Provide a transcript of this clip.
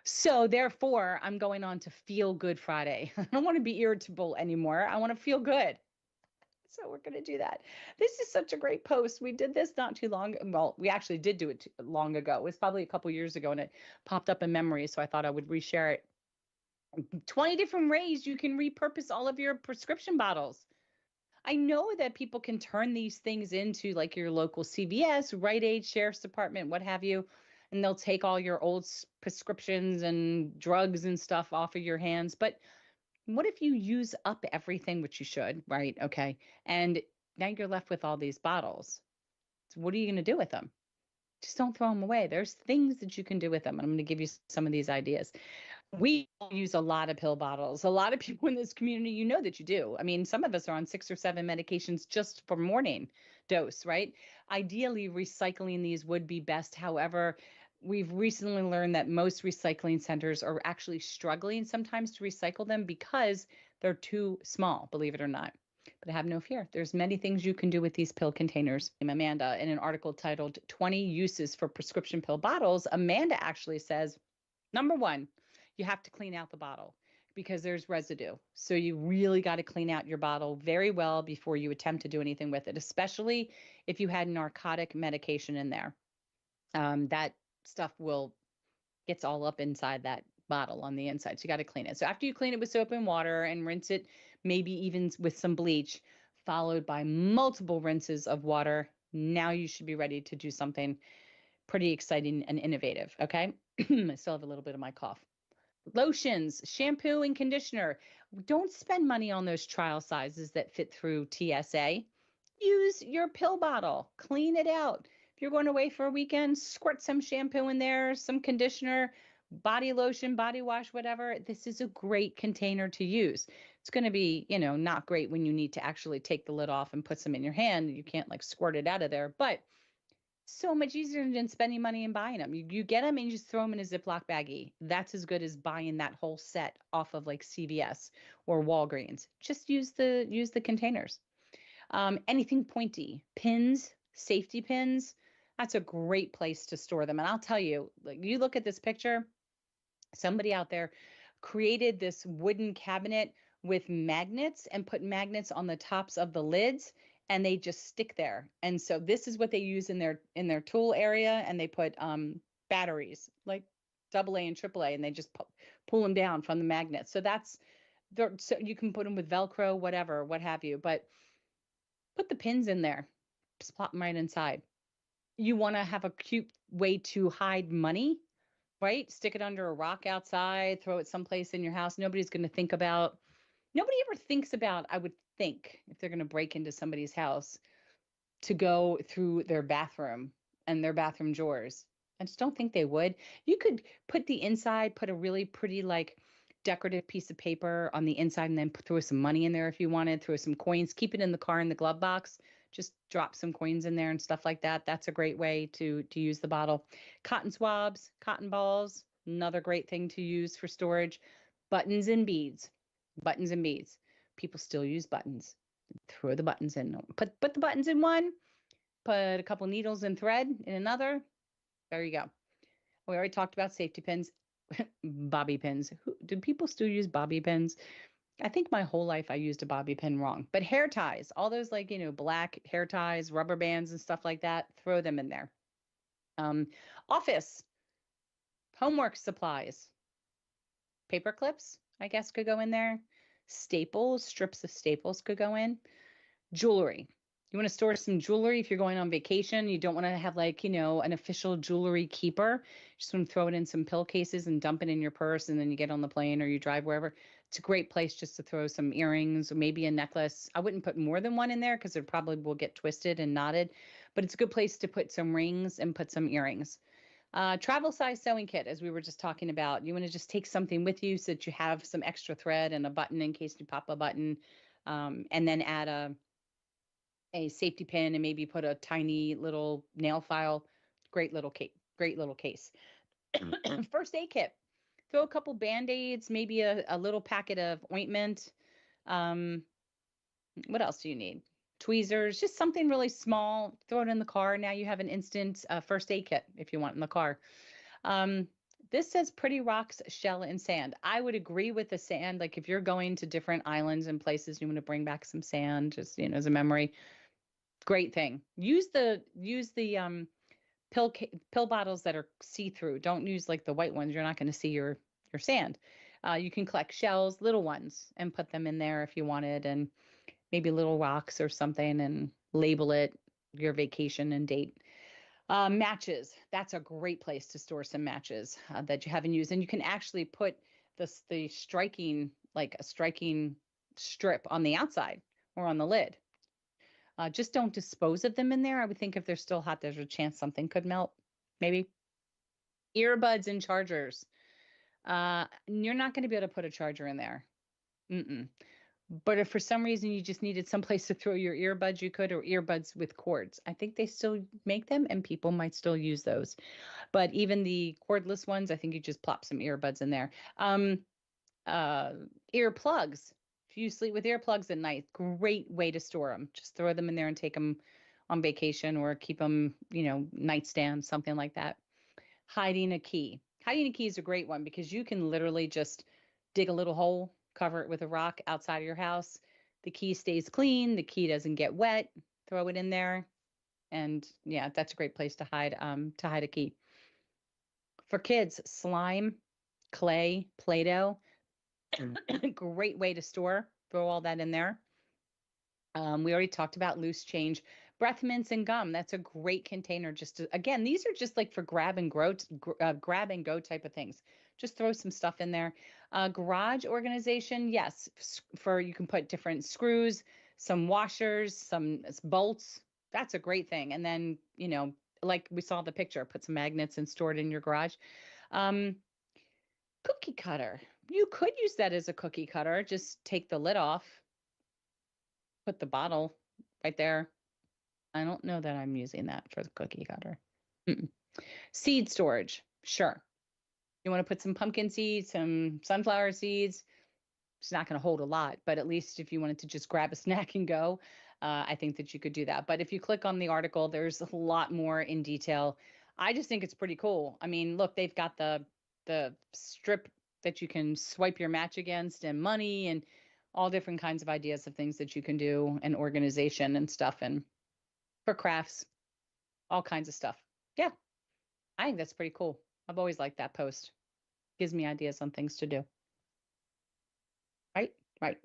So therefore, I'm going on to Feel Good Friday. I don't want to be irritable anymore. I want to feel good. So we're going to do that. This is such a great post. We did this not too long. Well, we actually did do it long ago. It was probably a couple years ago, and it popped up in memory. So I thought I would reshare it. 20 different ways you can repurpose all of your prescription bottles. I know that people can turn these things into like your local CVS, Rite Aid, Sheriff's Department, what have you, and they'll take all your old prescriptions and drugs and stuff off of your hands. But what if you use up everything, which you should, right? Okay. And now you're left with all these bottles. So what are you going to do with them? Just don't throw them away. There's things that you can do with them. And I'm going to give you some of these ideas. We use a lot of pill bottles. A lot of people in this community, you know that you do. I mean, some of us are on 6 or 7 medications just for morning dose, right? Ideally, recycling these would be best. However, we've recently learned that most recycling centers are actually struggling sometimes to recycle them because they're too small, believe it or not. But have no fear. There's many things you can do with these pill containers. Amanda, in an article titled 20 Uses for Prescription Pill Bottles, Amanda actually says, number one, you have to clean out the bottle because there's residue. So you really got to clean out your bottle very well before you attempt to do anything with it, especially if you had narcotic medication in there. That stuff will gets all up inside that bottle on the inside. So you got to clean it. So after you clean it with soap and water and rinse it, maybe even with some bleach, followed by multiple rinses of water, now you should be ready to do something pretty exciting and innovative. Okay. I still have a little bit of my cough. Lotions, shampoo, and conditioner. Don't spend money on those trial sizes that fit through TSA. Use your pill bottle, clean it out. If you're going away for a weekend, squirt some shampoo in there, some conditioner, body lotion, body wash, whatever. This is a great container to use. It's going to be, not great when you need to actually take the lid off and put some in your hand. You can't like squirt it out of there, but so much easier than spending money and buying them. You get them and you just throw them in a Ziploc baggie. That's as good as buying that whole set off of like CVS or Walgreens. Just use the containers. Anything pointy, pins, safety pins. That's a great place to store them. And I'll tell you, like you look at this picture, somebody out there created this wooden cabinet with magnets and put magnets on the tops of the lids and they just stick there. And so this is what they use in their tool area, and they put batteries like AA and AAA, and they just pull them down from the magnets. So so you can put them with Velcro, whatever, what have you, but put the pins in there, just plop them right inside. You want to have a cute way to hide money, right? Stick it under a rock outside, throw it someplace in your house. Nobody ever thinks about, I would think, if they're going to break into somebody's house, to go through their bathroom and their bathroom drawers. I just don't think they would. You could put a really pretty, like, decorative piece of paper on the inside and then throw some money in there if you wanted, throw some coins, keep it in the car in the glove box, just drop some coins in there and stuff like that. That's a great way to use the bottle. Cotton swabs, cotton balls, another great thing to use for storage. Buttons and beads. Buttons and beads. People still use buttons. Throw the buttons in. Put the buttons in one, put a couple needles and thread in another. There you go. We already talked about safety pins. Bobby pins. Do people still use bobby pins? I think my whole life I used a bobby pin wrong. But hair ties, all those like, black hair ties, rubber bands and stuff like that, throw them in there. Um, Office, homework supplies, paper clips, I guess could go in there. Staples, strips of staples could go in. Jewelry. You want to store some jewelry if you're going on vacation. You don't want to have like, an official jewelry keeper. You just want to throw it in some pill cases and dump it in your purse, and then you get on the plane or you drive wherever. It's a great place just to throw some earrings or maybe a necklace. I wouldn't put more than one in there because it probably will get twisted and knotted, but it's a good place to put some rings and put some earrings. Travel size sewing kit, as we were just talking about. You want to just take something with you so that you have some extra thread and a button in case you pop a button, and then add a safety pin and maybe put a tiny little nail file. Great little case. Great little case. First aid kit. Throw a couple Band-Aids, maybe a little packet of ointment. Um, what else do you need? Tweezers, just something really small. Throw it in the car. Now you have an instant first aid kit if you want in the car. Um, This says pretty rocks, shell, and sand. I would agree with the sand. Like if you're going to different islands and places, you want to bring back some sand, just as a memory. Great thing. Use the pill bottles that are see through. Don't use like the white ones. You're not going to see your sand. You can collect shells, little ones, and put them in there if you wanted, and maybe little rocks or something, and label it your vacation and date. Matches. That's a great place to store some matches that you haven't used, and you can actually put the striking like a striking strip on the outside or on the lid. Just don't dispose of them in there. I would think if they're still hot, there's a chance something could melt. Maybe earbuds and chargers. You're not going to be able to put a charger in there. Mm-mm. But if for some reason you just needed someplace to throw your earbuds, you could, or earbuds with cords. I think they still make them and people might still use those. But even the cordless ones, I think you just plop some earbuds in there. Uh, Earplugs. If you sleep with earplugs at night, great way to store them. Just throw them in there and take them on vacation or keep them, nightstand, something like that. Hiding a key. Hiding a key is a great one because you can literally just dig a little hole, cover it with a rock outside of your house. The key stays clean, the key doesn't get wet. Throw it in there, and yeah, that's a great place to hide a key. For kids, slime, clay, Play-Doh, great way to store. Throw all that in there. We already talked about loose change, breath mints and gum. That's a great container. Again, these are just like for grab and go type of things. Just throw some stuff in there. Garage organization, yes, for you can put different screws, some washers, some bolts. That's a great thing. And then, like we saw the picture, put some magnets and store it in your garage. Um, Cookie cutter. You could use that as a cookie cutter. Just take the lid off, put the bottle right there. I don't know that I'm using that for the cookie cutter. Mm-mm. Seed storage. Sure. You want to put some pumpkin seeds, some sunflower seeds. It's not going to hold a lot, but at least if you wanted to just grab a snack and go, I think that you could do that. But if you click on the article, there's a lot more in detail. I just think it's pretty cool. I mean, look, they've got the strip that you can swipe your match against and money and all different kinds of ideas of things that you can do and organization and stuff and for crafts, all kinds of stuff. Yeah, I think that's pretty cool. I've always liked that post. Gives me ideas on things to do. Right? Right.